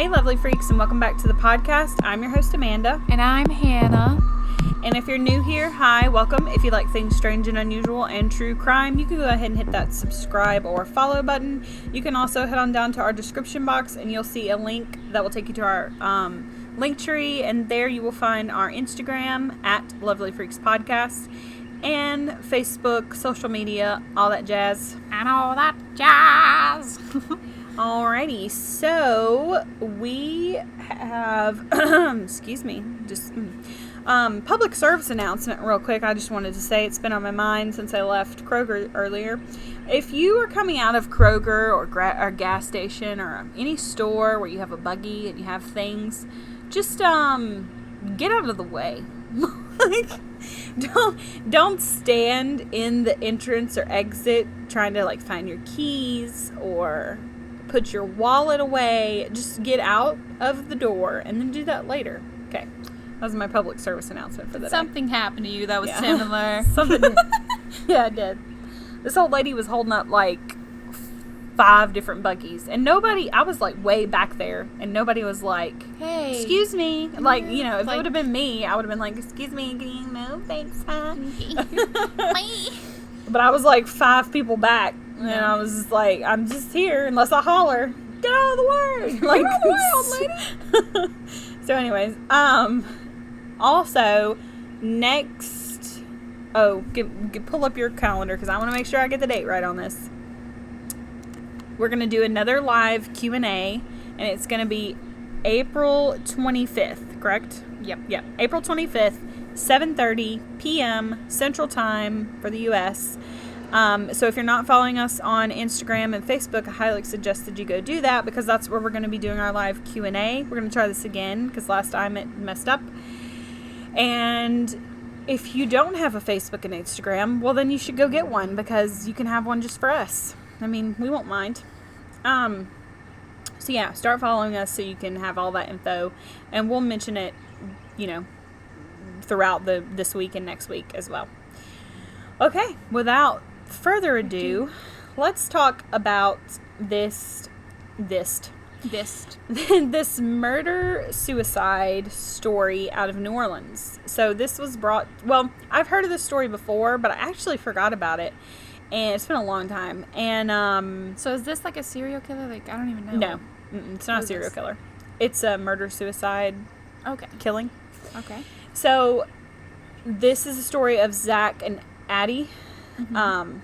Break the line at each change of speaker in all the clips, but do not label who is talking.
Hey, lovely freaks, and welcome back to the podcast. I'm your host, Amanda.
And I'm Hannah.
And if you're new here, hi, welcome. If you like things strange and unusual and true crime, you can go ahead and hit that subscribe or follow button. You can also head on down to our description box, and you'll see a link that will take you to our link tree. And there you will find our Instagram at Lovely Freaks Podcast and Facebook, social media, all that jazz.
And all that jazz.
Alrighty, so we have, excuse me, just public service announcement real quick. I just wanted to say it's been on my mind since I left Kroger earlier. If you are coming out of Kroger or gas station or any store where you have a buggy and you have things, just get out of the way. Don't stand in the entrance or exit trying to find your keys or put your wallet away. Just get out of the door and then do that later. Okay. That was my public service announcement for the day.
Something happened to you that was similar.
Something did. Yeah, it did. This old lady was holding up 5 different buggies. And nobody, I was way back there. And nobody was like,
hey.
Excuse me. If it would have been me, I would have been like, excuse me, can you move? Thanks, huh? But I was 5 people back. And I was just like, I'm just here unless I holler. Get out of the way.
Get out of the way, old lady.
So anyways, also, next, pull up your calendar because I want to make sure I get the date right on this. We're going to do another live Q&A, and it's going to be April 25th, correct? Yep. April 25th, 7:30 p.m. Central Time for the U.S., so if you're not following us on Instagram and Facebook, I highly suggest that you go do that because that's where we're going to be doing our live Q&A. We're going to try this again because last time it messed up. And if you don't have a Facebook and Instagram, well, then you should go get one because you can have one just for us. I mean, we won't mind. So yeah, start following us so you can have all that info, and we'll mention it, throughout this week and next week as well. Okay, without further ado, let's talk about this murder-suicide story out of New Orleans. So this was I've heard of this story before, but I actually forgot about it, and it's been a long time. And
so is this a serial killer? I don't even know.
No, it's not a serial killer. It's a murder-suicide killing.
Okay.
So this is a story of Zach and Addie.
Mm-hmm.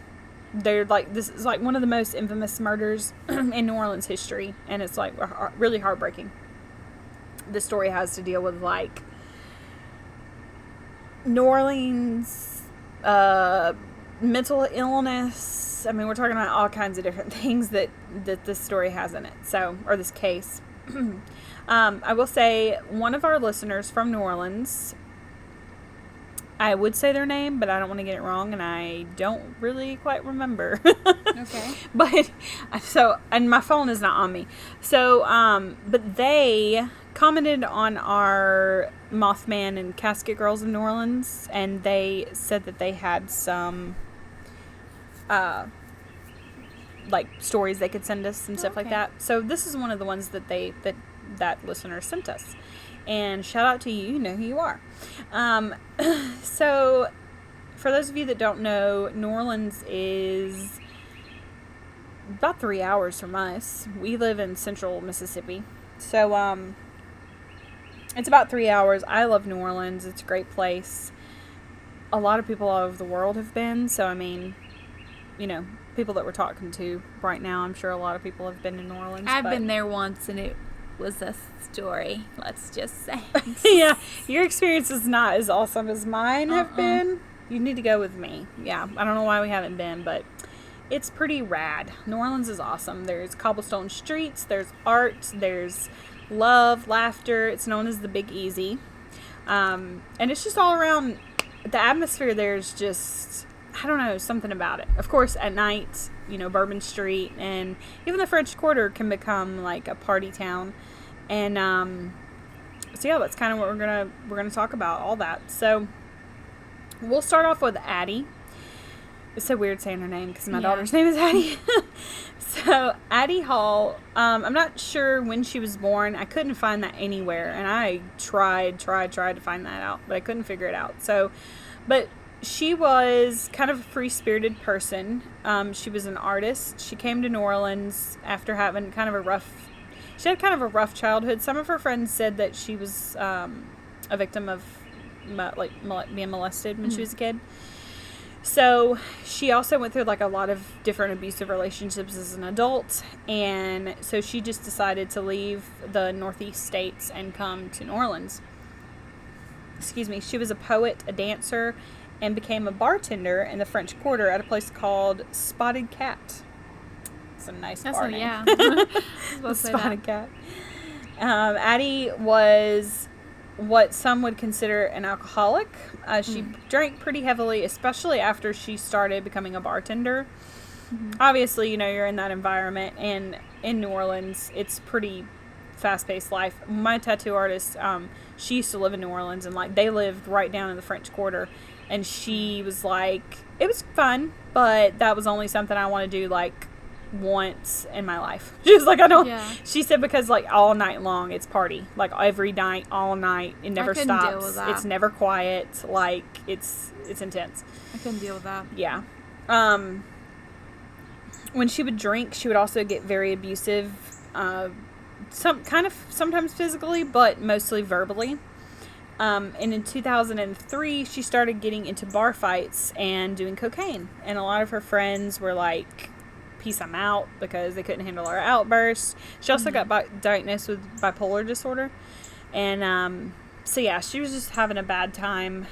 They're this is one of the most infamous murders in New Orleans history, and it's really heartbreaking. This story has to deal with New Orleans mental illness. I mean, we're talking about all kinds of different things that this story has in it. So, or this case. I will say one of our listeners from New Orleans, I would say their name, but I don't want to get it wrong, and I don't really quite remember.
Okay.
And my phone is not on me. So, but they commented on our Mothman and Casket Girls in New Orleans, and they said that they had some, stories they could send us and stuff like that. So this is one of the ones that that listener sent us. And shout out to you. You know who you are. So, for those of you that don't know, New Orleans is about 3 hours from us. We live in central Mississippi. So, it's about 3 hours. I love New Orleans. It's a great place. A lot of people all over the world have been. So, I mean, people that we're talking to right now, I'm sure a lot of people have been to New Orleans.
I've been there once, and it was a story, let's just say.
Yeah, your experience is not as awesome as mine have been. You need to go with me. Yeah, I don't know why we haven't been, but it's pretty rad. New Orleans is awesome. There's cobblestone streets, there's art, there's love, laughter. It's known as the Big Easy. And it's just all around, the atmosphere there is just, I don't know, something about it. Of course, at night, Bourbon Street and even the French Quarter can become a party town. And so yeah, that's kind of what we're gonna talk about, all that. So we'll start off with Addie. It's so weird saying her name because my daughter's name is Addie. So, Addie Hall, I'm not sure when she was born. I couldn't find that anywhere, and I tried to find that out, but I couldn't figure it out. So, but she was kind of a free-spirited person. She was an artist. She came to New Orleans after having kind of a rough childhood. Some of her friends said that she was a victim of being molested when she was a kid. So she also went through like a lot of different abusive relationships as an adult, and so she just decided to leave the Northeast states and come to New Orleans. Excuse me. She was a poet, a dancer, and became a bartender in the French Quarter at a place called Spotted Cat. It's a nice bar name.
Yeah.
The Spotted Cat. Addie was what some would consider an alcoholic. She drank pretty heavily, especially after she started becoming a bartender. Obviously, you're in that environment, and in New Orleans, it's pretty fast-paced life. My tattoo artist, she used to live in New Orleans, and like they lived right down in the French Quarter, and she was like, it was fun, but that was only something I want to do like once in my life. She was like, she said, because like all night long it's party, like every night, all night, it never stops. Deal with that. It's never quiet, like it's intense.
I couldn't deal with that.
Yeah. When she would drink, she would also get very abusive, sometimes physically, but mostly verbally. And in 2003 she started getting into bar fights and doing cocaine, and a lot of her friends were like, peace, I'm out, because they couldn't handle her outbursts. She also got diagnosed with bipolar disorder, and so yeah, she was just having a bad time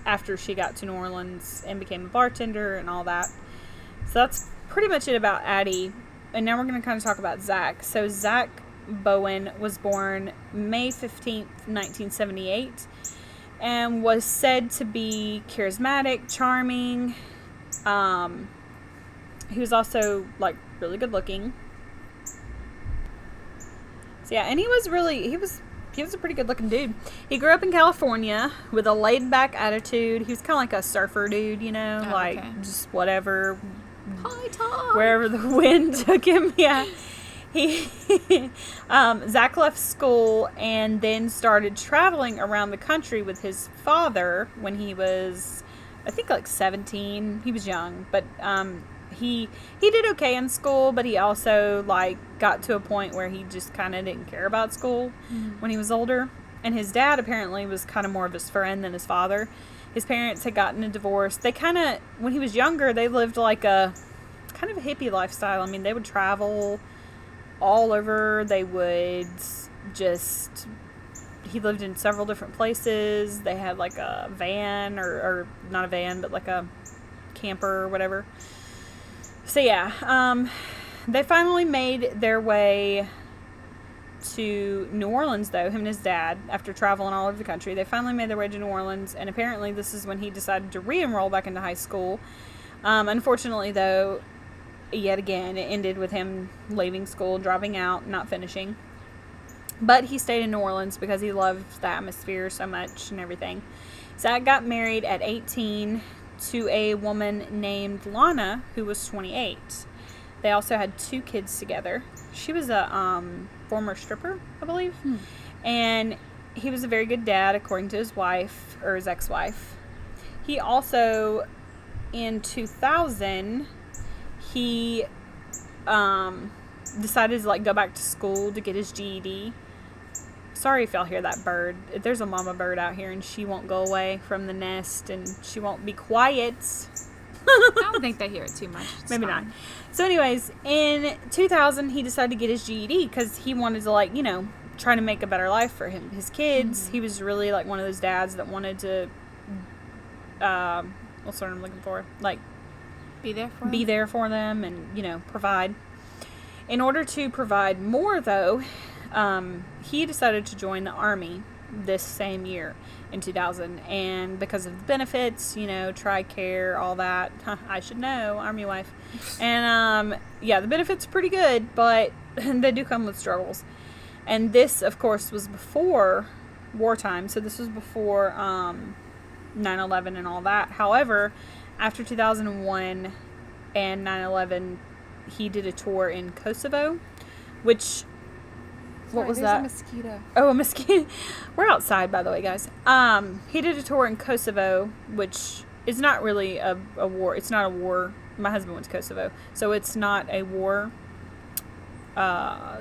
after she got to New Orleans and became a bartender and all that. So that's pretty much it about Addie. And now we're going to kind of talk about Zach. So Zach Bowen was born May 15th, 1978, and was said to be charismatic, charming. He was also like really good looking. So yeah, and he was a pretty good looking dude. He grew up in California with a laid back attitude. He was kind of like a surfer dude, just whatever, wherever the wind took him. Yeah. Zach left school and then started traveling around the country with his father when he was, I think, like 17. He was young, but he did okay in school, but he also like got to a point where he just kind of didn't care about school when he was older. And his dad apparently was kind of more of his friend than his father. His parents had gotten a divorce. They when he was younger, they lived like a kind of a hippie lifestyle. I mean, they would travel all over. They would he lived in several different places. They had like a van, or not a van, but like a camper or whatever. So yeah, they finally made their way to New Orleans, though, him and his dad, after traveling all over the country. They finally made their way to New Orleans, and apparently this is when he decided to re-enroll back into high school. Unfortunately, though, yet again, it ended with him leaving school, dropping out, not finishing. But he stayed in New Orleans because he loved the atmosphere so much and everything. Zach got married at 18 to a woman named Lana, who was 28. They also had 2 kids together. She was a former stripper, I believe. And he was a very good dad, according to his wife, or his ex-wife. He also, in 2000, he decided to like go back to school to get his GED. Sorry if y'all hear that bird. There's a mama bird out here, and she won't go away from the nest, and she won't be quiet.
I don't think they hear it too much. It's
Maybe
fine.
not. So anyways, in 2000, he decided to get his GED because he wanted to, like, try to make a better life for his kids. He was really like one of those dads that wanted to, what's the word I'm looking for? Like,
be there for them and, provide. In order to provide more, though, he decided to join the Army this same year in 2000, and because of the benefits, TRICARE, all that, I should know, Army wife, and the benefits are pretty good, but they do come with struggles. And this, of course, was before wartime, so this was before 9/11 and all that. However, after 2001 and 9/11 he did a tour in Kosovo, which... What was that?
A mosquito.
Oh, a mosquito. We're outside, by the way, guys. He did a tour in Kosovo, which is not really a war. It's not a war. My husband went to Kosovo, so it's not a war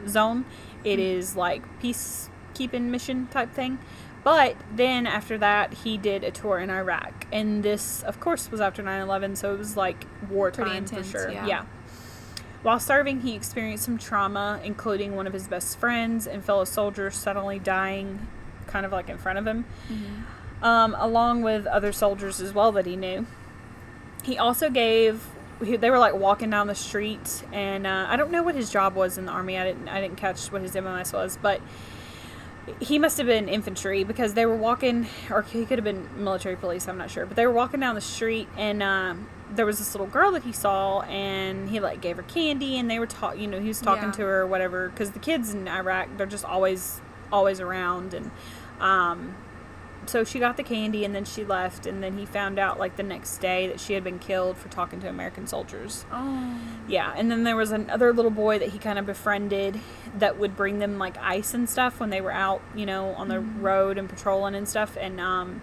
zone. It is like peacekeeping mission type thing. But then after that, he did a tour in Iraq, and this, of course, was after 9/11, so it was like wartime for sure. Yeah. While serving, he experienced some trauma, including one of his best friends and fellow soldiers suddenly dying kind of like in front of him, along with other soldiers as well that he knew. He also they were like walking down the street, and I don't know what his job was in the Army. I didn't catch what his MOS was, but he must have been infantry because they were walking, or he could have been military police, I'm not sure, but they were walking down the street, and there was this little girl that he saw, and he like gave her candy, and they were he was talking to her or whatever, because the kids in Iraq, they're just always around, and so she got the candy, and then she left, and then he found out like the next day that she had been killed for talking to American soldiers.
Oh.
Yeah, and then there was another little boy that he kind of befriended that would bring them like ice and stuff when they were out, on the road and patrolling and stuff, and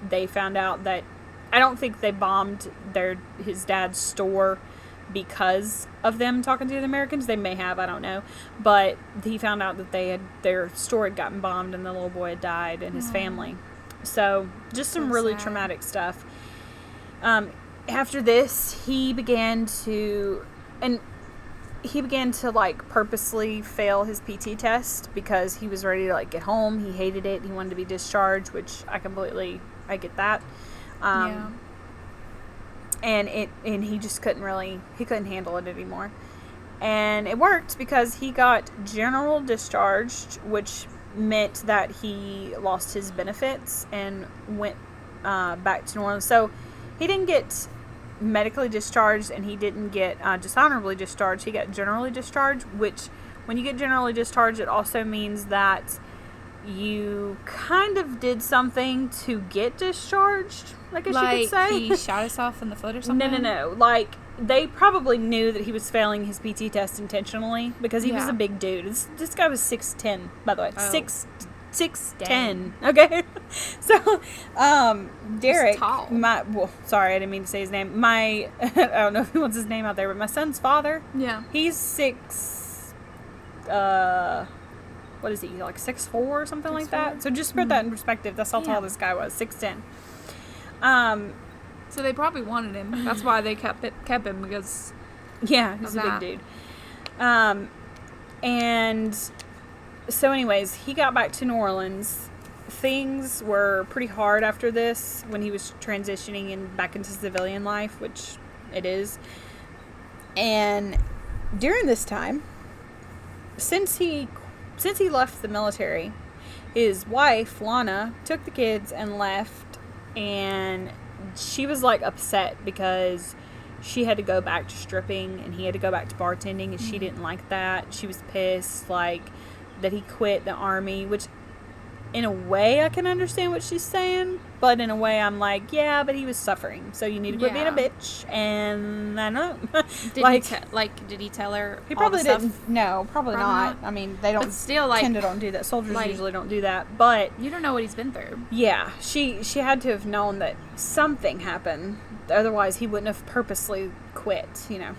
they found out that I don't think they bombed his dad's store because of them talking to the Americans. They may have, I don't know, but he found out that their store had gotten bombed, and the little boy had died, and his family. So just some really sad, traumatic stuff. After this, he began to like purposely fail his PT test because he was ready to like get home. He hated it. He wanted to be discharged, which I get that. And he just couldn't handle it anymore. And it worked because he got general discharged, which meant that he lost his benefits and went back to New Orleans. So he didn't get medically discharged, and he didn't get dishonorably discharged. He got generally discharged, which when you get generally discharged, it also means that you kind of did something to get discharged, I guess you could say.
He shot himself in the foot or something?
No. Like, they probably knew that he was failing his PT test intentionally because he was a big dude. This guy was 6'10", by the way.
Oh.
6'10". Okay. So, Derek.
He's tall.
Sorry, I didn't mean to say his name. I don't know if he wants his name out there, but my son's father.
Yeah.
He's what is he, like 6'4" or something 6'4"? Like that? So just put that in perspective. That's how tall this guy was, 6'10".
So they probably wanted him. That's why they kept him, because
he's a big dude. And so anyways, he got back to New Orleans. Things were pretty hard after this when he was transitioning back into civilian life, which it is. And during this time, since he left the military, his wife, Lana, took the kids and left, and she was like upset because she had to go back to stripping and he had to go back to bartending, and she didn't like that. She was pissed, like, that he quit the Army, which in a way I can understand what she's saying, but in a way I'm like, yeah, but he was suffering, so you need to quit being a bitch. And I don't know.
Did he tell her?
He probably didn't. No, probably not. I mean, they don't.
But still,
tend to don't do that. Soldiers usually don't do that. But
you don't know what he's been through. Yeah,
she had to have known that something happened. Otherwise, he wouldn't have purposely quit. Yeah.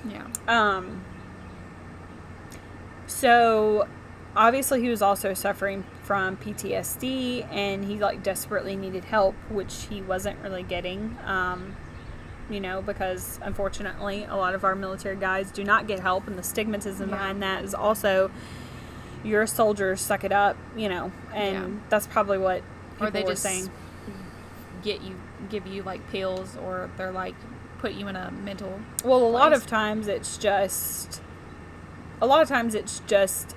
So obviously, he was also suffering from PTSD, and he like desperately needed help, which he wasn't really getting. Because unfortunately, a lot of our military guys do not get help, and the stigmatism behind that is also, you're a soldier, suck it up, and that's probably what people were saying.
Give you like pills, or they're like put you in a mental.
Well, a lot of times it's just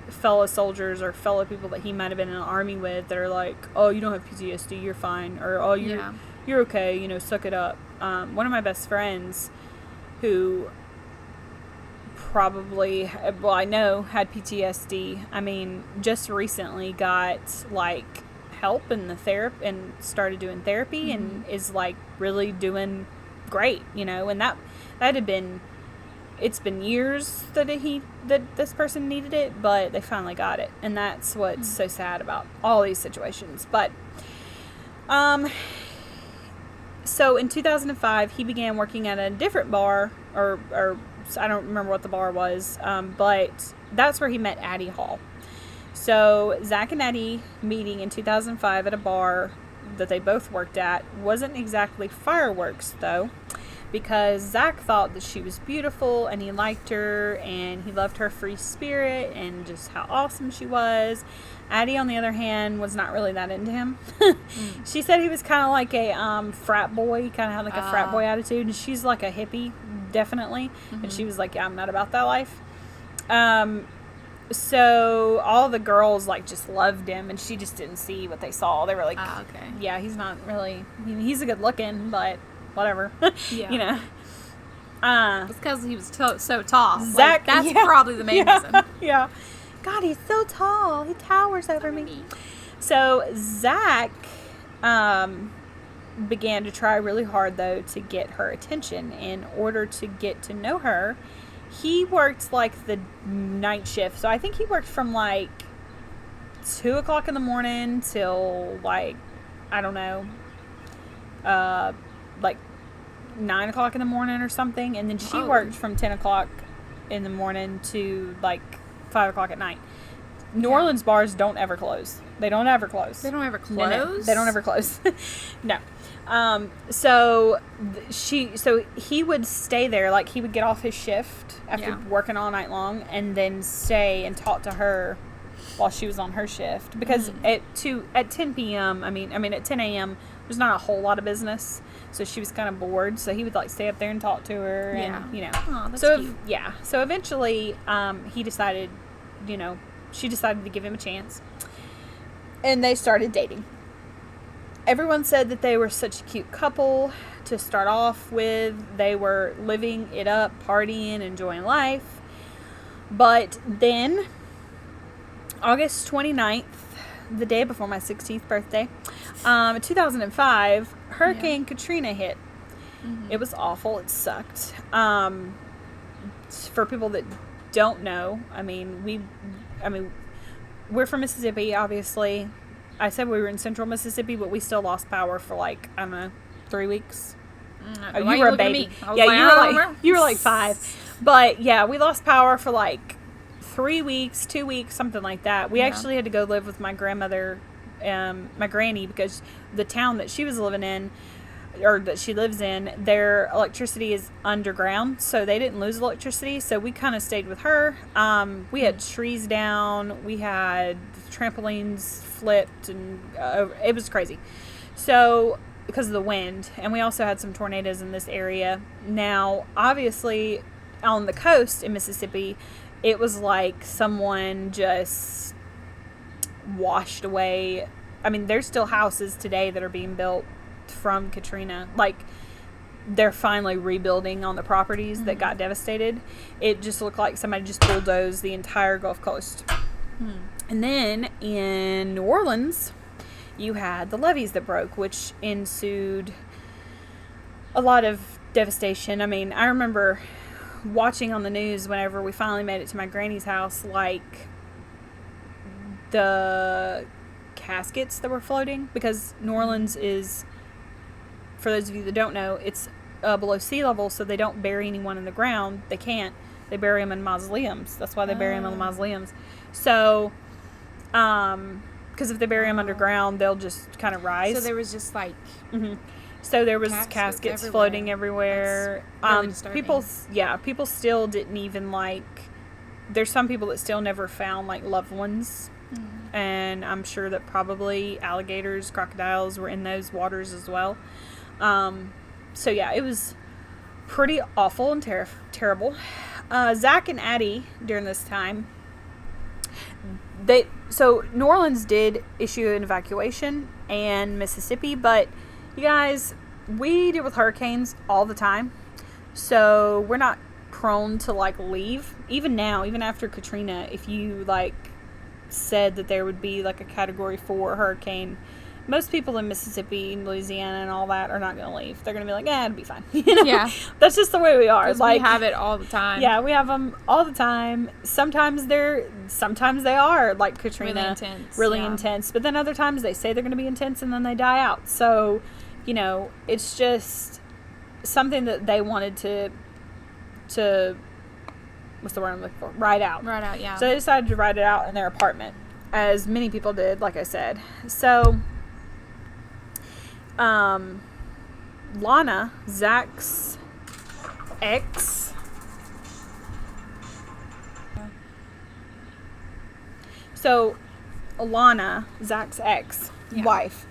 fellow soldiers or fellow people that he might have been in the Army with that are like, oh, you don't have PTSD, you're fine, or oh, you're okay, suck it up. One of my best friends who I know had PTSD, I mean, just recently got like help in the therapy and started doing therapy, and is like really doing great, and that had been it's been years that this person needed it, but they finally got it. And that's what's so sad about all these situations. But, so in 2005, he began working at a different bar, or I don't remember what the bar was, but that's where he met Addie Hall. So Zach and Addie meeting in 2005 at a bar that they both worked at wasn't exactly fireworks, though, because Zach thought that she was beautiful and he liked her and he loved her free spirit and just how awesome she was. Addie, on the other hand, was not really that into him. She said he was kind of like a frat boy, kind of had like a frat boy attitude, and she's like a hippie, definitely. And she was like, yeah, I'm not about that life. So all the girls like just loved him, and she just didn't see what they saw. They were like,
okay.
Yeah, he's not really, he's a good looking, but whatever.
Yeah.
You know.
It's because he was so tall.
Zach,
that's probably the main reason.
Yeah. God, he's so tall. He towers over me. So Zach began to try really hard, though, to get her attention. In order to get to know her, he worked like the night shift. So I think he worked from like 2 o'clock in the morning till like, I don't know, like 9 o'clock in the morning or something. And then she worked from 10 o'clock in the morning to like 5 o'clock at night. New Orleans bars don't ever close. They don't ever close.
They don't ever close?
No, they don't ever close. No. So he would stay there, like he would get off his shift after working all night long and then stay and talk to her while she was on her shift, because at 10 p.m. I mean at 10 a.m. there's not a whole lot of business, so she was kind of bored, so he would like stay up there and talk to her, and you know.
Oh, that's cute.
So eventually he decided, you know, she decided to give him a chance, and they started dating. Everyone said that they were such a cute couple to start off with. They were living it up, partying, enjoying life. But then, August 29th, the day before my 16th birthday, 2005, Hurricane Katrina hit. It was awful. It sucked. For people that don't know, we're from Mississippi, obviously. I said we were in central Mississippi, but we still lost power for like, I don't know, 3 weeks. You were a baby. You were like 5. But yeah, we lost power for like 3 weeks, 2 weeks, something like that. We actually had to go live with my grandmother, my granny, because the town that she was living in, or that she lives in, their electricity is underground, so they didn't lose electricity, so we kind of stayed with her. We had trees down, we had trampolines flipped, and it was crazy. So, because of the wind, and we also had some tornadoes in this area. Now, obviously, on the coast in Mississippi, it was like someone just washed away. I mean, there's still houses today that are being built from Katrina. Like, they're finally rebuilding on the properties that got devastated. It just looked like somebody just bulldozed the entire Gulf Coast. And then in New Orleans, you had the levees that broke, which ensued a lot of devastation. I mean, I remember watching on the news whenever we finally made it to my granny's house, like the caskets that were floating, because New Orleans is, for those of you that don't know, it's below sea level, so they don't bury anyone in the ground. They can't. They bury them in mausoleums. That's why they bury them in the mausoleums. So, because if they bury them underground, they'll just kind of rise.
So there was just like...
So there was caskets floating everywhere.
Really
People still didn't even like... There's some people that still never found like loved ones. And I'm sure that probably alligators, crocodiles were in those waters as well. So yeah, it was pretty awful and terrible. Zach and Addie, during this time, so New Orleans did issue an evacuation, and Mississippi, but you guys, we deal with hurricanes all the time, so we're not prone to like leave. Even now, even after Katrina, if you like said that there would be like a category 4 hurricane most people in Mississippi and Louisiana and all that are not going to leave. They're going to be like, it'll be fine. You know?
Yeah.
That's just the way we are.
Like, we have it all the time.
Yeah, we have them all the time. Sometimes they are, like Katrina. Really intense. But then other times they say they're going to be intense and then they die out. So, you know, it's just something that they wanted to what's the word I'm looking for? Ride out.
Ride out, yeah.
So they decided to ride it out in their apartment, as many people did, like I said. So, Lana, Zach's ex, so Lana, Zach's ex-wife,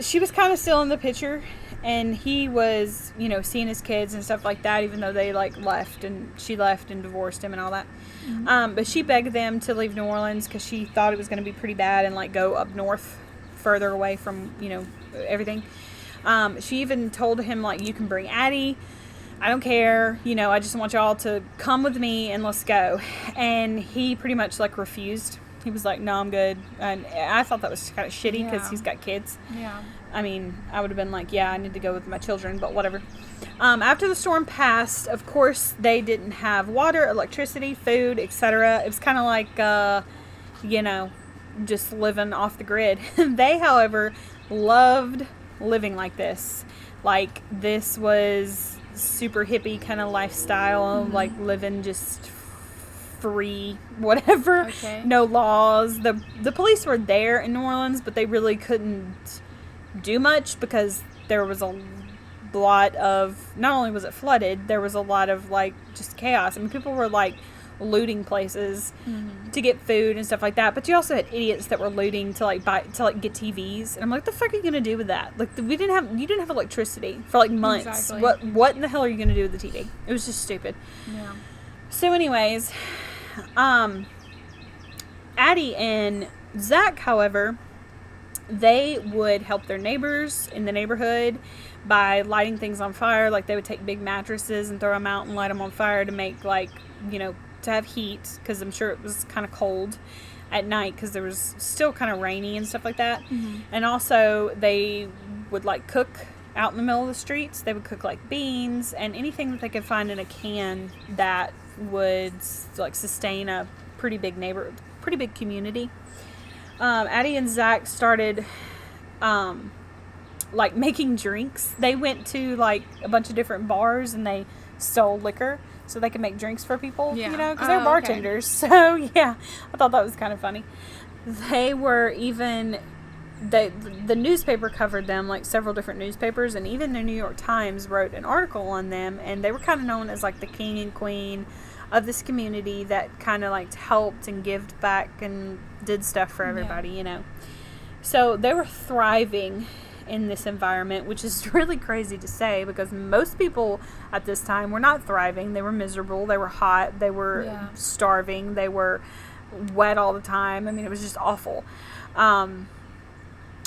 she was kind of still in the picture, and he was, you know, seeing his kids and stuff like that, even though they, like, she left and divorced him and all that. Mm-hmm. But she begged them to leave New Orleans because she thought it was going to be pretty bad and, like, go up north further away from, you know, everything. She even told him, like, you can bring Addie. I don't care. You know, I just want y'all to come with me and let's go. And he pretty much, like, refused. He was like, no, I'm good. And I thought that was kind of shitty because he's got kids.
Yeah.
I mean, I would have been like, yeah, I need to go with my children, but whatever. After the storm passed, of course, they didn't have water, electricity, food, etc. It was kind of like, you know, just living off the grid. They, however, loved living like this. Like, this was super hippie kind of lifestyle, like living just free, whatever.
Okay.
No laws. The police were there in New Orleans, but they really couldn't do much because there was a lot of, not only was it flooded, there was a lot of, like, just chaos. I mean, people were, like, looting places to get food and stuff like that, but you also had idiots that were looting to, like, get TVs, and I'm like, what the fuck are you gonna do with that? Like, you didn't have electricity for, like, months. Exactly. What in the hell are you gonna do with the TV? It was just stupid.
Yeah.
So anyways, Addie and Zach, however, they would help their neighbors in the neighborhood by lighting things on fire. Like, they would take big mattresses and throw them out and light them on fire to make, like, you know, to have heat, because I'm sure it was kind of cold at night because there was still kind of rainy and stuff like that. And also they would, like, cook out in the middle of the streets. They would cook, like, beans and anything that they could find in a can that would, like, sustain a pretty big community. Addie and Zach started, like, making drinks. They went to, like, a bunch of different bars and they stole liquor so they could make drinks for people, you know, because they're bartenders. Okay. So, yeah, I thought that was kind of funny. They were even, the newspaper covered them, like, several different newspapers, and even the New York Times wrote an article on them, and they were kind of known as, like, the king and queen of this community that kind of, like, helped and gave back and did stuff for everybody, you know. So they were thriving in this environment, which is really crazy to say because most people at this time were not thriving. They were miserable. They were hot. They were starving. They were wet all the time. I mean, it was just awful. But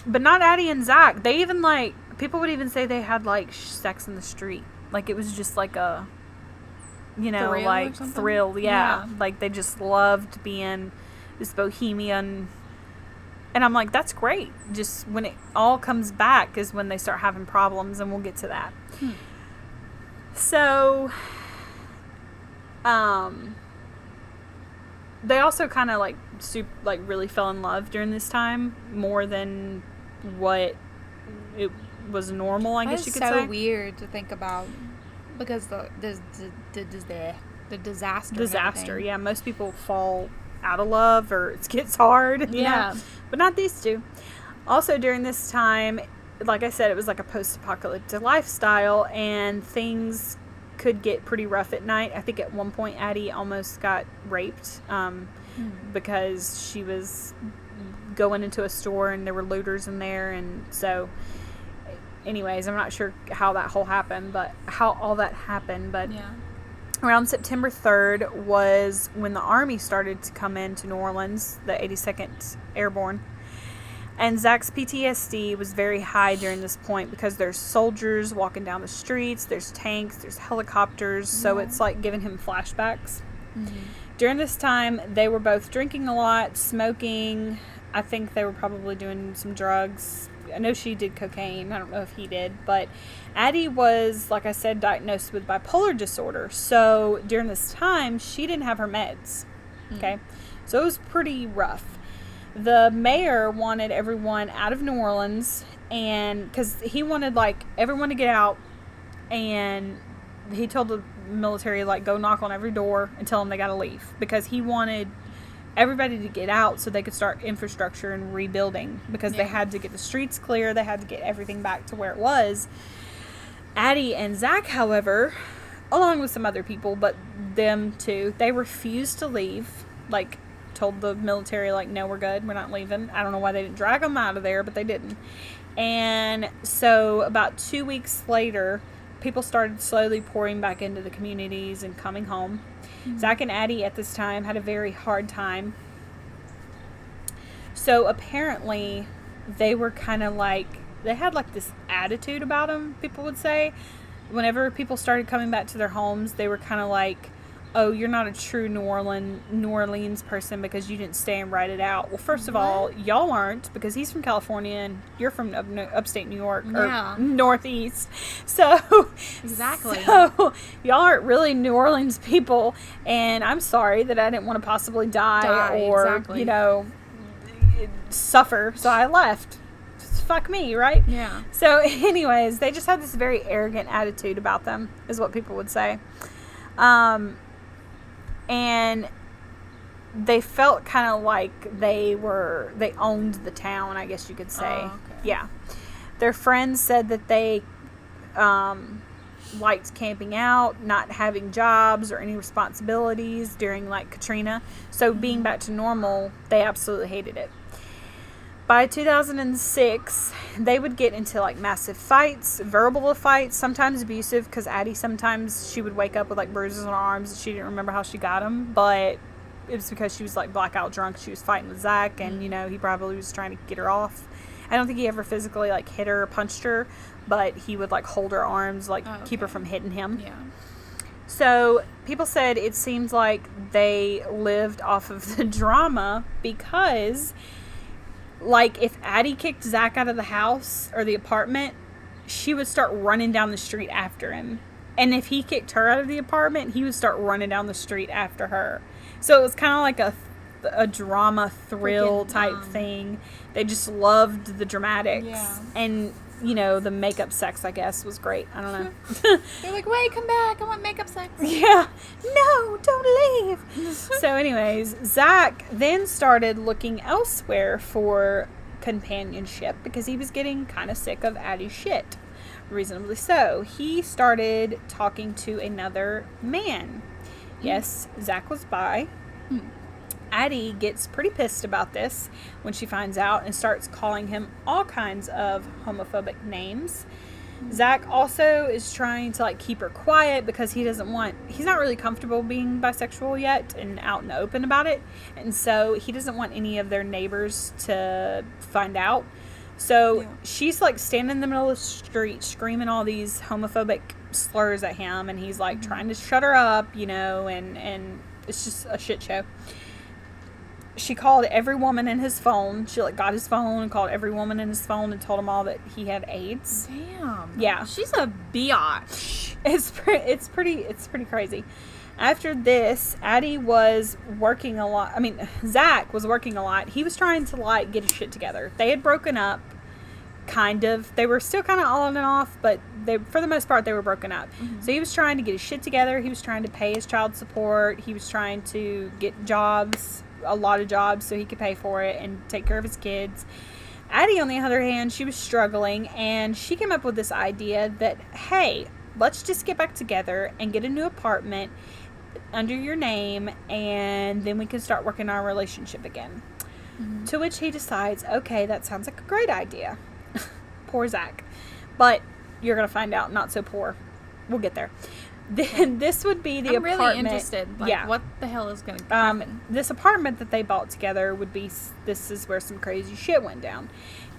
not Addie and Zach. They even, like, people would even say they had, like, sex in the street. Like, it was just like a, you know, thrill, like, thrill. Yeah. Like, they just loved being this bohemian. And I'm like, that's great. Just when it all comes back is when they start having problems, and we'll get to that. So, they also kind of, like, really fell in love during this time more than what it was normal, I guess you could say.
It's so weird to think about because the disaster.
Yeah, most people fall out of love or it gets hard. You know? But not these two. Also, during this time, like I said, it was like a post-apocalyptic lifestyle, and things could get pretty rough at night. I think at one point Addie almost got raped because she was going into a store and there were looters in there, and so anyways, I'm not sure how all that happened, but around September 3rd was when the Army started to come into New Orleans, the 82nd Airborne. And Zach's PTSD was very high during this point because there's soldiers walking down the streets, there's tanks, there's helicopters, so it's like giving him flashbacks. During this time, they were both drinking a lot, smoking. I think they were probably doing some drugs. I know she did cocaine. I don't know if he did. But Addie was, like I said, diagnosed with bipolar disorder. So during this time, she didn't have her meds. Okay? So it was pretty rough. The mayor wanted everyone out of New Orleans, and because he wanted, like, everyone to get out, and he told the military, like, go knock on every door and tell them they got to leave, because he wanted everybody to get out so they could start infrastructure and rebuilding, because they had to get the streets clear, they had to get everything back to where it was. Addie and Zach, however, along with some other people, but them too, they refused to leave. Like, told the military, like, no, we're good, we're not leaving. I don't know why they didn't drag them out of there, but they didn't. And so about 2 weeks later, people started slowly pouring back into the communities and coming home. Zach and Addie at this time had a very hard time. So apparently they were kind of like, they had like this attitude about them, people would say. Whenever people started coming back to their homes, they were kind of like, oh, you're not a true New Orleans person because you didn't stay and write it out. Well, first of all, y'all aren't, because he's from California and you're from upstate New York, or Northeast. So
exactly.
So y'all aren't really New Orleans people, and I'm sorry that I didn't want to possibly die or you know, suffer. So I left. Fuck me, right?
Yeah.
So anyways, they just had this very arrogant attitude about them, is what people would say. And they felt kind of like they owned the town, I guess you could say.
Oh, okay.
Yeah. Their friends said that they liked camping out, not having jobs or any responsibilities during, like, Katrina. So being back to normal, they absolutely hated it. By 2006, they would get into, like, massive fights, verbal fights, sometimes abusive, because Addie, sometimes she would wake up with, like, bruises on her arms and she didn't remember how she got them, but it was because she was, like, blackout drunk. She was fighting with Zach, and, you know, he probably was trying to get her off. I don't think he ever physically, like, hit her or punched her, but he would, like, hold her arms, like, keep her from hitting him.
Yeah.
So people said it seems like they lived off of the drama, because, like, if Addie kicked Zach out of the house or the apartment, she would start running down the street after him. And if he kicked her out of the apartment, he would start running down the street after her. So it was kind of like a drama thrill type thing. They just loved the dramatics. Yeah. And, you know, the makeup sex, I guess, was great. I don't know.
They're like, wait, come back. I want makeup sex.
Yeah. No, don't leave. So anyways, Zach then started looking elsewhere for companionship because he was getting kind of sick of Addie's shit. Reasonably so. He started talking to another man. Yes, Zach was bi. Addie gets pretty pissed about this when she finds out and starts calling him all kinds of homophobic names. Zach also is trying to, like, keep her quiet because he's not really comfortable being bisexual yet and out in the open about it. And so he doesn't want any of their neighbors to find out. So she's, like, standing in the middle of the street screaming all these homophobic slurs at him, and he's, like, trying to shut her up, you know, and it's just a shit show. She called every woman in his phone. She, like, got his phone and called every woman in his phone and told them all that he had AIDS.
Damn.
Yeah.
She's a biatch.
It's pretty crazy. After this, Addie was working a lot. I mean, Zach was working a lot. He was trying to, like, get his shit together. They had broken up, kind of. They were still kind of on and off, but for the most part, they were broken up. So he was trying to get his shit together. He was trying to pay his child support. He was trying to get jobs, a lot of jobs, so he could pay for it and take care of his kids. Addie, on the other hand, she was struggling, and she came up with this idea that, hey, let's just get back together and get a new apartment under your name, and then we can start working on our relationship again. To which he decides, okay, that sounds like a great idea. Poor Zach. But you're going to find out, not so poor. We'll get there. Then this would be the apartment. I'm really
interested. Like, what the hell is going to happen?
This apartment that they bought together would be, this is where some crazy shit went down.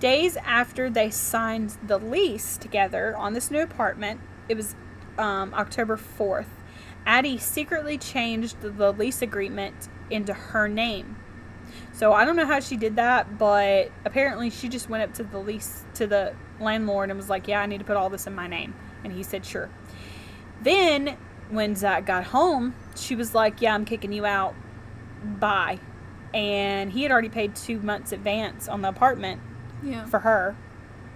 Days after they signed the lease together on this new apartment, it was October 4th, Addie secretly changed the lease agreement into her name. So I don't know how she did that, but apparently she just went up to the landlord and was like, yeah, I need to put all this in my name. And he said, sure. Then when Zach got home, she was like, yeah, I'm kicking you out. Bye. And he had already paid 2 months advance on the apartment for her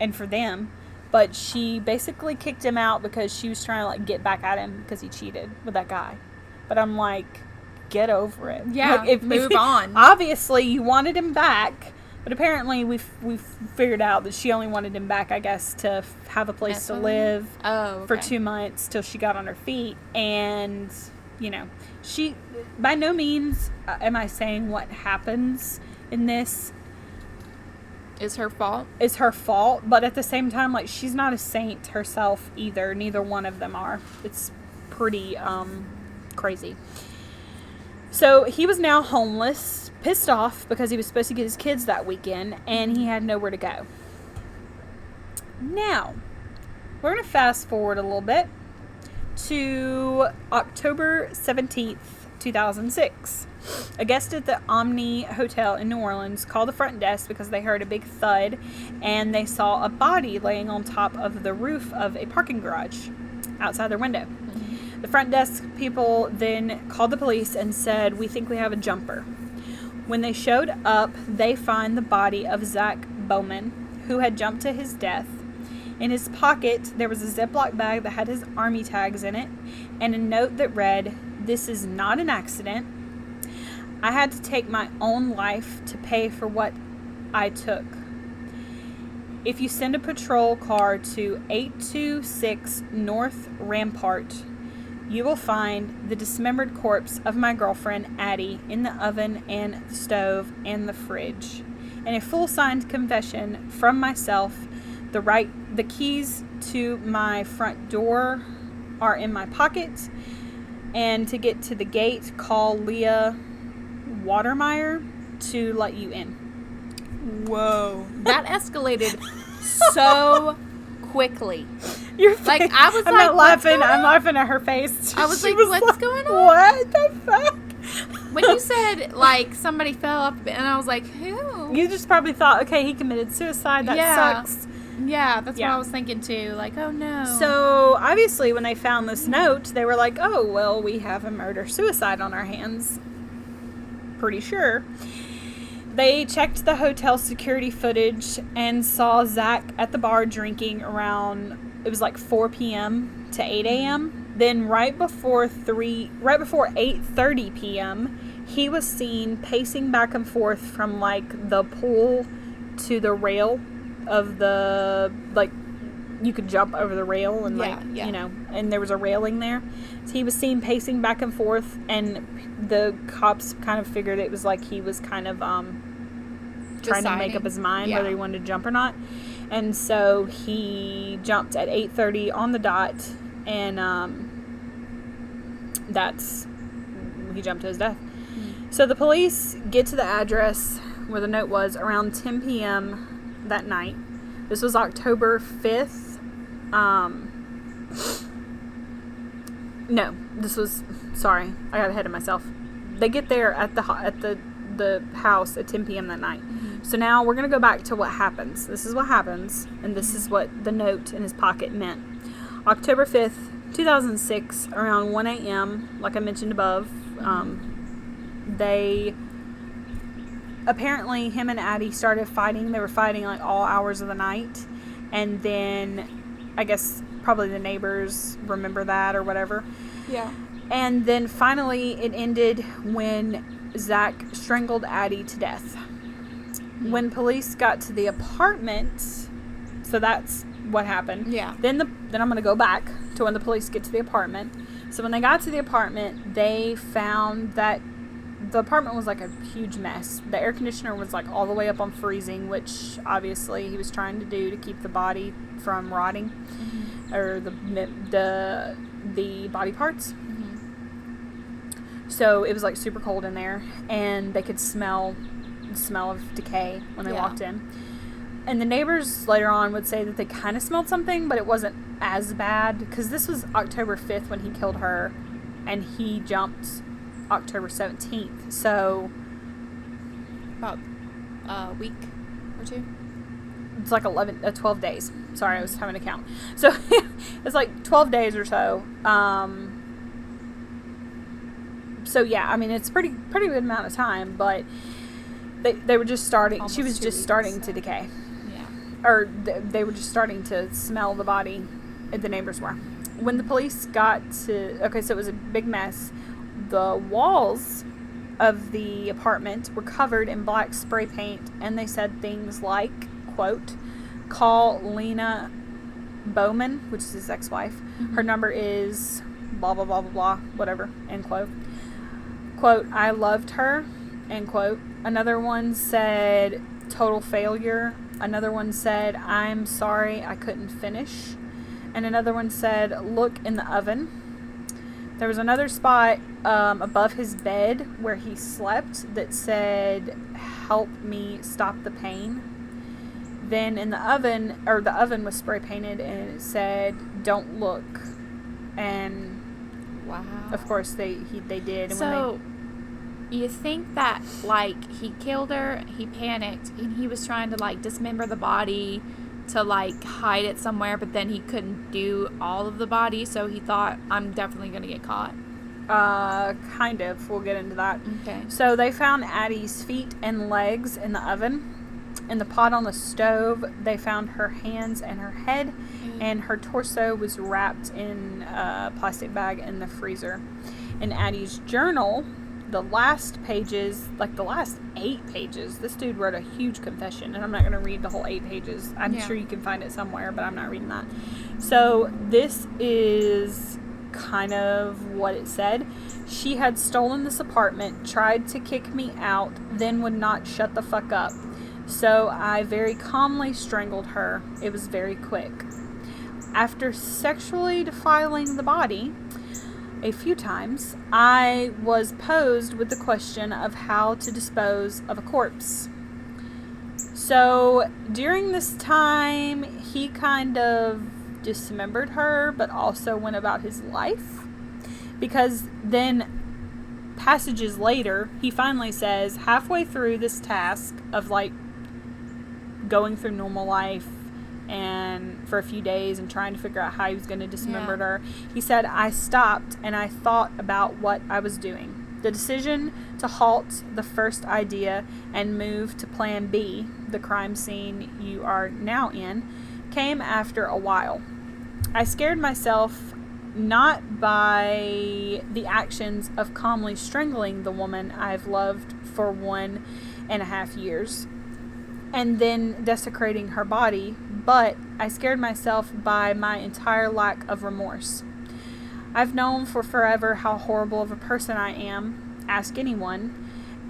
and for them. But she basically kicked him out because she was trying to like get back at him because he cheated with that guy. But I'm like, get over it.
Yeah,
like,
move on.
Obviously, you wanted him back, but apparently we've figured out that she only wanted him back, I guess, to have a place to live for 2 months till she got on her feet. And, you know, she, by no means am I saying what happens in this
is her fault.
Is her fault, but at the same time, like, she's not a saint herself either. Neither one of them are. It's pretty crazy. So he was now homeless, pissed off because he was supposed to get his kids that weekend, and he had nowhere to go. Now, we're going to fast forward a little bit to October 17th, 2006. A guest at the Omni Hotel in New Orleans called the front desk because they heard a big thud and they saw a body laying on top of the roof of a parking garage outside their window. The front desk people then called the police and said, we think we have a jumper. When they showed up, they find the body of Zach Bowen, who had jumped to his death. In his pocket, there was a Ziploc bag that had his army tags in it and a note that read, "This is not an accident. I had to take my own life to pay for what I took. If you send a patrol car to 826 North Rampart, you will find the dismembered corpse of my girlfriend, Addie, in the oven and the stove and the fridge. And a full signed confession from myself. The keys to my front door are in my pocket. And to get to the gate, call Leah Watermeyer to let you in."
Whoa. That escalated so quickly.
You're
like, I was
I'm
like,
not laughing. I'm laughing at her face.
I was like, what's going on?
What the fuck?
When you said, like, somebody fell up, and I was like, who?
You just probably thought, okay, he committed suicide. That sucks.
Yeah, that's what I was thinking too. Like, oh no.
So, obviously, when they found this note, they were like, oh, well, we have a murder-suicide on our hands. Pretty sure. They checked the hotel security footage and saw Zach at the bar drinking around, it was like 4 p.m. to 8 a.m. Then right before 8:30 p.m., he was seen pacing back and forth from like the pool to the rail of the, like, you could jump over the rail and you know, and there was a railing there. So he was seen pacing back and forth, and the cops kind of figured it was like he was kind of trying to make up his mind whether he wanted to jump or not. And so he jumped at 8:30 on the dot, and he jumped to his death. So the police get to the address where the note was around 10 p.m. that night. This was October 5th. Sorry, I got ahead of myself. They get there at the house at 10 p.m. that night. So now we're going to go back to what happens. This is what happens, and this is what the note in his pocket meant. October 5th, 2006, around 1 a.m., like I mentioned above, apparently him and Addie started fighting. They were fighting like all hours of the night, and then I guess probably the neighbors remember that or whatever.
Yeah.
And then finally it ended when Zach strangled Addie to death. When police got to the apartment, so that's what happened.
Yeah.
Then I'm going to go back to when the police get to the apartment. So when they got to the apartment, they found that the apartment was like a huge mess. The air conditioner was like all the way up on freezing, which obviously he was trying to do to keep the body from rotting, or the body parts. So it was like super cold in there, and they could smell the smell of decay when they walked in. And the neighbors later on would say that they kind of smelled something, but it wasn't as bad, because this was October 5th when he killed her, and he jumped October 17th. So
about a week or two.
It's like 12 days. Sorry, I was having to count. So it's like 12 days or so. So yeah, I mean, it's pretty good amount of time, but they were just starting.
Almost
she was
2
just
weeks,
starting
so.
to decay.
Yeah.
Or they were just starting to smell the body. The neighbors were. When the police got to, okay, so it was a big mess. The walls of the apartment were covered in black spray paint, and they said things like, quote, "Call Lena Bowen," which is his ex-wife.
Mm-hmm.
Her number is blah, blah, blah, blah, blah, whatever, end quote. Quote, "I loved her," end quote. Another one said, "Total failure." Another one said, "I'm sorry, I couldn't finish." And another one said, "Look in the oven." There was another spot above his bed where he slept that said, "Help me stop the pain." Then in the oven, or the oven was spray painted, and it said, "Don't look." And
Wow.
of course they did. And
So you think that, like, he killed her, he panicked, and he was trying to, like, dismember the body to, like, hide it somewhere, but then he couldn't do all of the body, so he thought, I'm definitely going to get caught.
kind of. We'll get into that.
Okay.
So they found Addie's feet and legs in the oven. In the pot on the stove, they found her hands and her head, and her torso was wrapped in a plastic bag in the freezer. In Addie's journal, the last pages, like the last 8 pages, this dude wrote a huge confession, and I'm not going to read the whole 8 pages. I'm sure you can find it somewhere, but I'm not reading that. So this is kind of what it said. She had stolen this apartment, tried to kick me out, then would not shut the fuck up. So I very calmly strangled her. It was very quick. After sexually defiling the body a few times, I was posed with the question of how to dispose of a corpse. So during this time, he kind of dismembered her, but also went about his life. Because then, passages later, he finally says, halfway through this task of, like, going through normal life and for a few days and trying to figure out how he was going to dismember her, he said, I stopped and I thought about what I was doing. The decision to halt the first idea and move to plan B, the crime scene you are now in, came after a while. I scared myself not by the actions of calmly strangling the woman I've loved for 1.5 years and then desecrating her body, but I scared myself by my entire lack of remorse. I've known for forever how horrible of a person I am, ask anyone,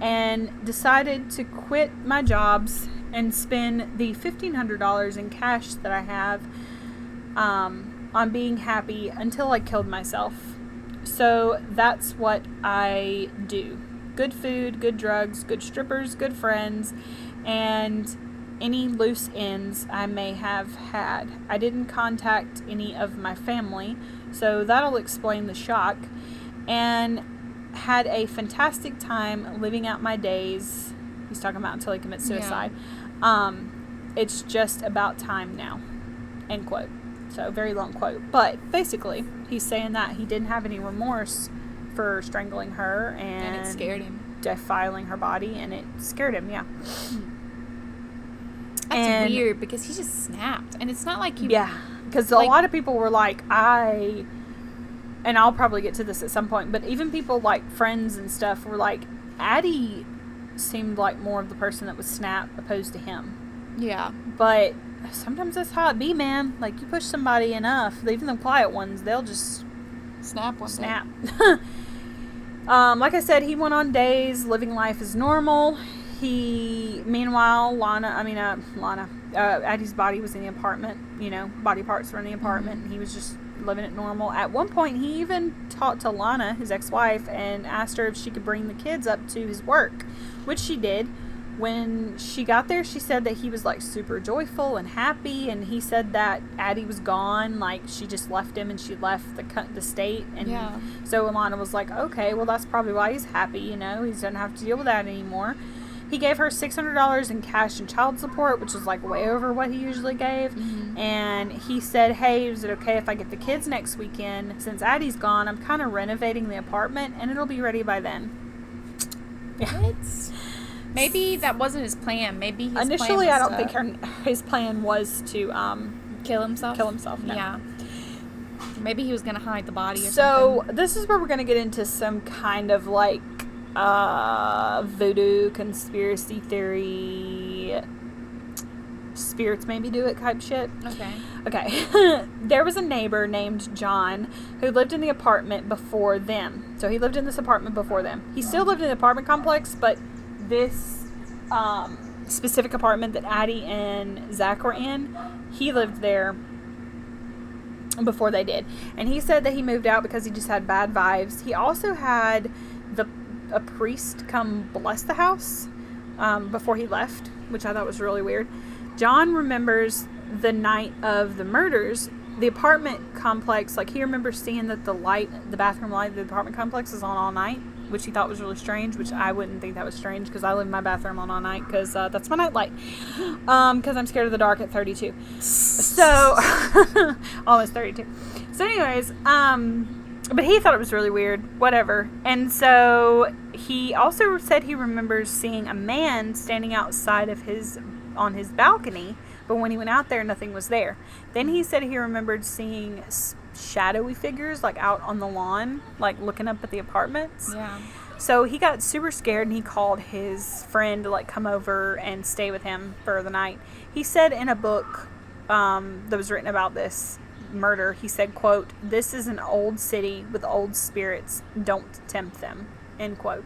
and decided to quit my jobs and spend the $1,500 in cash that I have on being happy until I killed myself. So that's what I do. Good food, good drugs, good strippers, good friends, and any loose ends I may have had. I didn't contact any of my family, so that'll explain the shock, and had a fantastic time living out my days. He's talking about until he commits suicide. Yeah. It's just about time now, end quote. So very long quote, but basically he's saying that he didn't have any remorse for strangling her and
it scared him,
defiling her body, and it scared him. Yeah.
That's weird because he just snapped, and it's not like he.
Yeah, because a lot of people were like, and I'll probably get to this at some point, but even people like friends and stuff were like, Addie seemed like more of the person that would snap opposed to him.
Yeah,
but sometimes that's how it be, man. Like, you push somebody enough, even the quiet ones, they'll just
snap.
Like I said, he went on days living life as normal. Meanwhile, Addie's body was in the apartment. You know, body parts were in the apartment. And he was just living it normal. At one point, he even talked to Lana, his ex-wife, and asked her if she could bring the kids up to his work, which she did. When she got there, she said that he was like super joyful and happy, and he said that Addie was gone, like she just left him and she left the state. And so Alana was like, okay, well that's probably why he's happy, you know, he doesn't have to deal with that anymore. He gave her $600 in cash and child support, which was like way over what he usually gave. And he said, hey, is it okay if I get the kids next weekend? Since Addie's gone, I'm kind of renovating the apartment and it'll be ready by then.
Yeah. Maybe that wasn't his plan. Maybe his
initially,
plan
I don't think his plan was to
kill himself.
No.
Yeah. Maybe he was going to hide the body or
something.
So
this is where we're going to get into some kind of like voodoo conspiracy theory, spirits maybe do it type shit. Okay. There was a neighbor named John who lived in the apartment before them. So he lived in this apartment before them. He still lived in the apartment complex, but this specific apartment that Addie and Zach were in, he lived there before they did. And he said that he moved out because he just had bad vibes. He also had a priest come bless the house before he left, which I thought was really weird. John remembers the night of the murders, the apartment complex, like he remembers seeing that the bathroom light of the apartment complex is on all night, which he thought was really strange, which I wouldn't think that was strange because I leave my bathroom on all night because that's my night light. Because I'm scared of the dark at 32. So, almost 32. So anyways, but he thought it was really weird, whatever. And so he also said he remembers seeing a man standing outside of on his balcony, but when he went out there, nothing was there. Then he said he remembered seeing shadowy figures like out on the lawn, like looking up at the apartments.
Yeah.
So he got super scared and he called his friend to like come over and stay with him for the night. He said in a book that was written about this murder, he said, quote, "This is an old city with old spirits. Don't tempt them," end quote.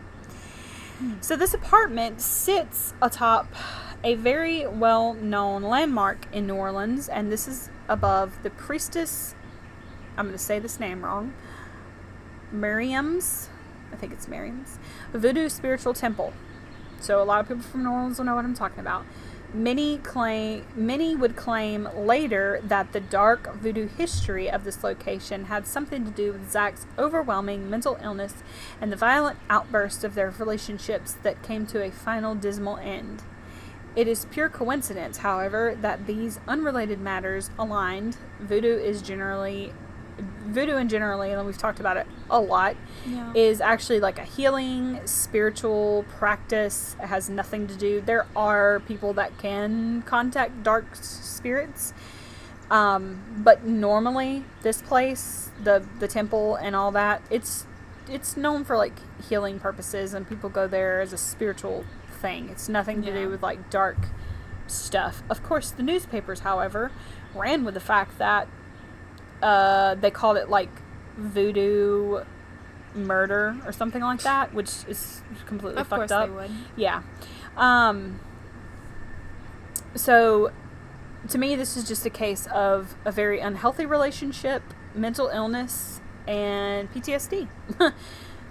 So this apartment sits atop a very well-known landmark in New Orleans, and this is above the priestess, I'm going to say this name wrong, Miriam's Voodoo Spiritual Temple. So a lot of people from New Orleans will know what I'm talking about. Many would claim later that the dark voodoo history of this location had something to do with Zach's overwhelming mental illness and the violent outbursts of their relationships that came to a final dismal end. It is pure coincidence, however, that these unrelated matters aligned. Voodoo in generally, and we've talked about it a lot, is actually like a healing, spiritual practice. It has nothing to do. There are people that can contact dark spirits, but normally this place, the temple and all that, it's known for like healing purposes, and people go there as a spiritual thing. It's nothing to do with like dark stuff. Of course, the newspapers, however, ran with the fact that they called it like voodoo murder or something like that, which is completely fucked up. Of course they would. Yeah. So to me, this is just a case of a very unhealthy relationship, mental illness, and PTSD.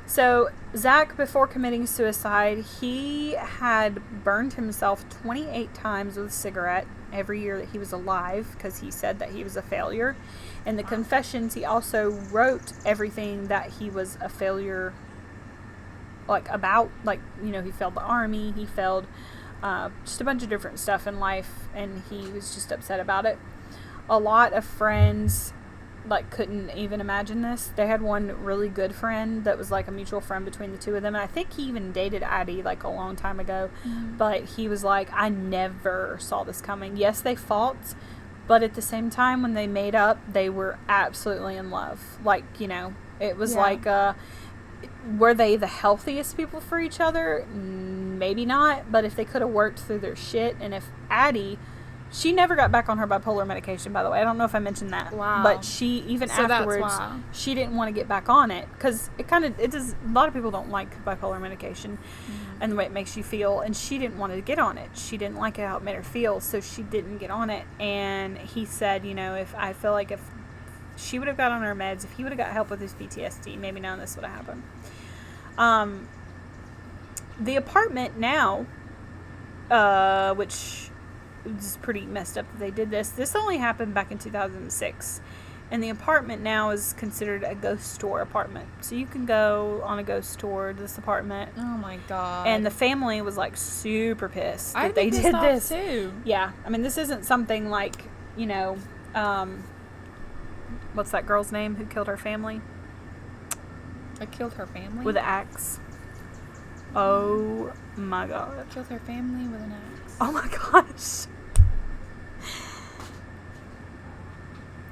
So Zach, before committing suicide, he had burned himself 28 times with a cigarette every year that he was alive because he said that he was a failure. In the confessions, he also wrote everything that he was a failure, like about, like, you know, he failed the army, he failed just a bunch of different stuff in life, and he was just upset about it. A lot of friends like couldn't even imagine this. They had one really good friend that was like a mutual friend between the two of them, and I think he even dated Addie like a long time ago. But he was like, I never saw this coming. Yes, they fought, but at the same time when they made up, they were absolutely in love. Like, you know, it was like were they the healthiest people for each other? Maybe not, but if they could have worked through their shit, and if Addie, she never got back on her bipolar medication, by the way. I don't know if I mentioned that. Wow. But she, even afterwards, she didn't want to get back on it. Because it does, a lot of people don't like bipolar medication and the way it makes you feel. And she didn't want to get on it. She didn't like how it made her feel, so she didn't get on it. And he said, you know, if she would have got on her meds, if he would have got help with his PTSD, maybe none of this would have happened. The apartment now which is pretty messed up that they did this. This only happened back in 2006. And the apartment now is considered a ghost tour apartment. So you can go on a ghost tour to this apartment.
Oh my God.
And the family was like super pissed that they did this.
Too.
Yeah. I mean, this isn't something like, you know, what's that girl's name who killed her family?
I killed her family?
With an axe. Oh my God.
Killed her family with an axe.
Oh my gosh.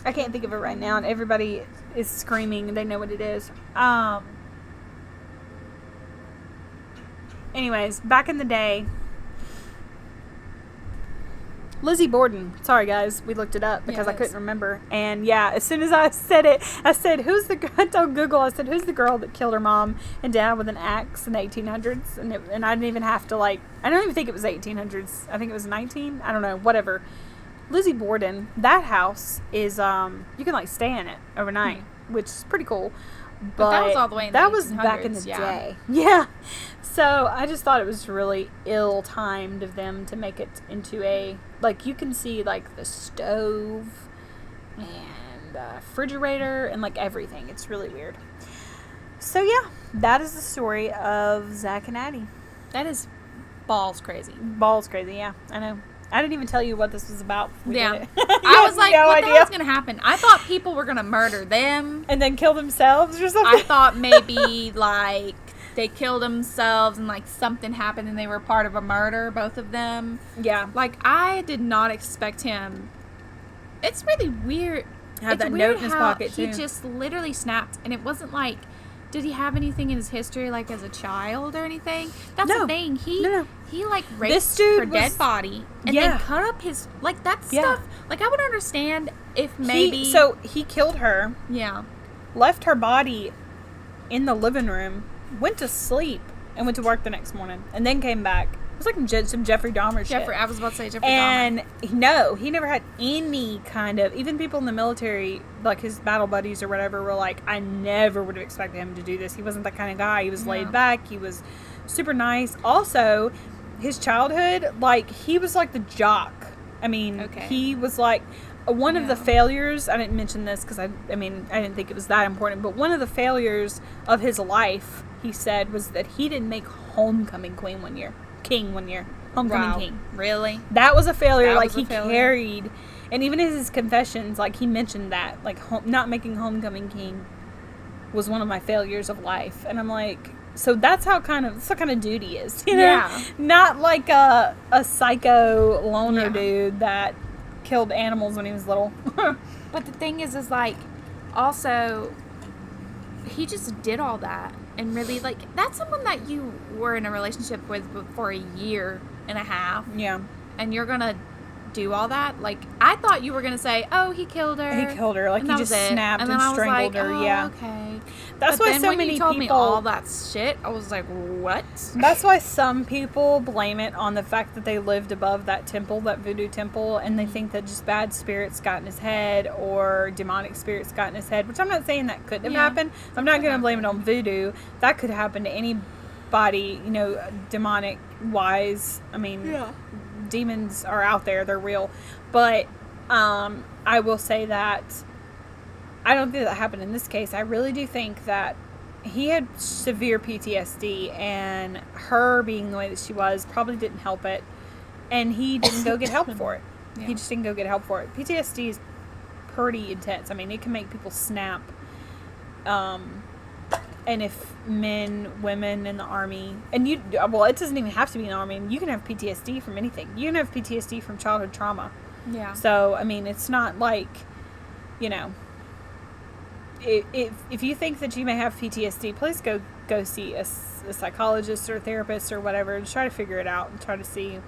I can't think of it right now, and everybody is screaming. They know what it is. Anyways, back in the day, Lizzie Borden. Sorry, guys. We looked it up because I couldn't remember. And, yeah, as soon as I said it, I said, I told Google, I said, who's the girl that killed her mom and dad with an axe in the 1800s? And I didn't even have to, like, I don't even think it was 1800s. I think it was 19. I don't know. Whatever. Lizzie Borden, that house is, you can, like, stay in it overnight, which is pretty cool.
But that was all the way in the 1800s.
That was back in the day. Yeah. So, I just thought it was really ill-timed of them to make it into a, like, you can see, like, the stove and refrigerator and, like, everything. It's really weird. So, yeah, that is the story of Zach and Addie.
That is balls crazy.
Balls crazy, yeah. I know. I didn't even tell you what this was about.
Yeah. I was like, what the hell's going to happen? I thought people were going to murder them.
And then kill themselves or something?
I thought maybe, like, they killed themselves and, like, something happened and they were part of a murder, both of them.
Yeah.
Like, I did not expect him. It's really weird.
Have that note in his pocket, too.
He just literally snapped. And it wasn't like, did he have anything in his history, like, as a child or anything? That's the thing. He like, raped her dead body and then cut up his, like, that stuff. Like, I would understand if maybe...
So, he killed her.
Yeah.
Left her body in the living room, went to sleep, and went to work the next morning. And then came back. It was like some Jeffrey Dahmer shit.
I was about to say Jeffrey Dahmer.
And, no, he never had any kind of... Even people in the military, like his battle buddies or whatever, were like, I never would have expected him to do this. He wasn't that kind of guy. He was laid back. He was super nice. Also... His childhood, like, he was like the jock. I mean, he was like one of the failures. I didn't mention this because I didn't think it was that important. But one of the failures of his life, he said, was that he didn't make homecoming king one year. Homecoming king.
Really?
That was a failure. He carried, and even in his confessions, like, he mentioned that, like, not making homecoming king was one of my failures of life. And I'm like. So that's what kind of dude he is, you know?
Yeah.
Not like a psycho loner dude that killed animals when he was little.
But the thing is like, also, he just did all that. And really, like, that's someone that you were in a relationship with for a year and a half.
Yeah.
And you're going to do all that? Like, I thought you were going to say, oh, he killed her.
He killed her. Like, he just snapped and strangled her.
Oh,
yeah.
Okay.
That's why so many people...
when you told me all that shit, I was like, what?
That's why some people blame it on the fact that they lived above that temple, that voodoo temple, and they think that just bad spirits got in his head or demonic spirits got in his head, which I'm not saying that couldn't have happened. I'm not going to blame it on voodoo. That could happen to anybody, you know, demonic-wise. I mean, demons are out there. They're real. But I will say that I don't think that happened in this case. I really do think that he had severe PTSD, and her being the way that she was probably didn't help it, and he didn't go get help for it. Yeah. He just didn't go get help for it. PTSD is pretty intense. I mean, it can make people snap. And if men, women in the army, and it doesn't even have to be in the army. You can have PTSD from anything. You can have PTSD from childhood trauma.
Yeah.
So, I mean, it's not like, you know, if you think that you may have PTSD, please go see a psychologist or a therapist or whatever and try to figure it out and try to see,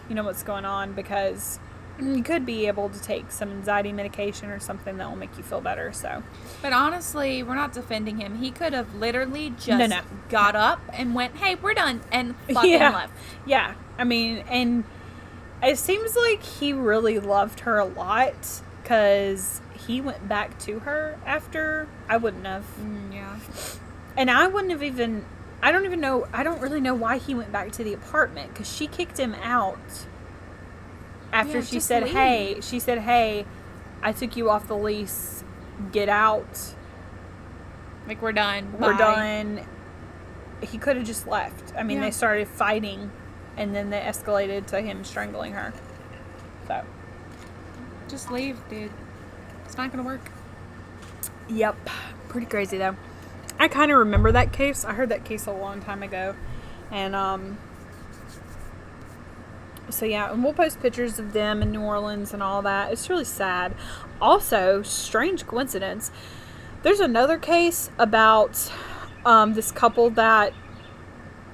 you know, what's going on, because you could be able to take some anxiety medication or something that will make you feel better. So,
but honestly, we're not defending him. He could have literally just got up and went, "Hey, we're done," and fucking left.
Yeah, I mean, and it seems like he really loved her a lot, because he went back to her after. I wouldn't have.
Yeah.
And I wouldn't have even, I don't really know why he went back to the apartment, because she kicked him out after she said, hey, I took you off the lease, get out.
Like, we're done.
We're
Bye.
done. He could have just left. I mean, they started fighting, and then they escalated to him strangling her. So.
Just leave, dude. It's not going to work.
Yep. Pretty crazy, though. I kind of remember that case. I heard that case a long time ago. And, so yeah, and we'll post pictures of them in New Orleans and all that. It's really sad. Also, strange coincidence, there's another case about this couple that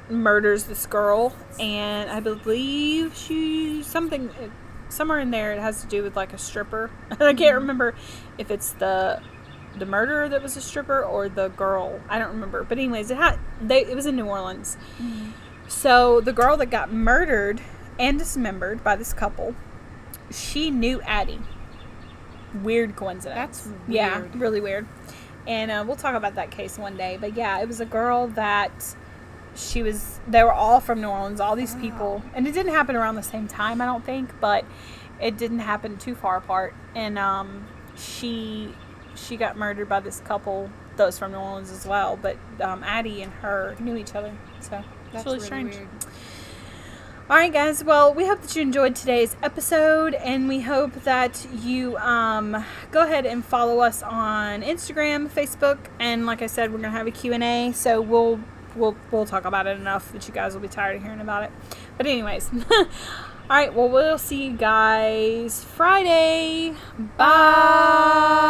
murders this girl, and I believe somewhere in there it has to do with like a stripper. I can't remember if it's the murderer that was a stripper or the girl. I don't remember. But anyways, it was in New Orleans. Mm-hmm. So the girl that got murdered and dismembered by this couple, she knew Addie. Weird coincidence.
That's weird.
Yeah, really weird. And we'll talk about that case one day. But yeah, it was a girl that they were all from New Orleans, all these people. And it didn't happen around the same time, I don't think, but it didn't happen too far apart. And she got murdered by this couple that was from New Orleans as well. But Addie and her knew each other. So that's really strange. Weird. Alright guys, well, we hope that you enjoyed today's episode, and we hope that you go ahead and follow us on Instagram, Facebook, and like I said, we're going to have a Q&A, so we'll talk about it enough that you guys will be tired of hearing about it. But anyways, alright, well, we'll see you guys Friday. Bye!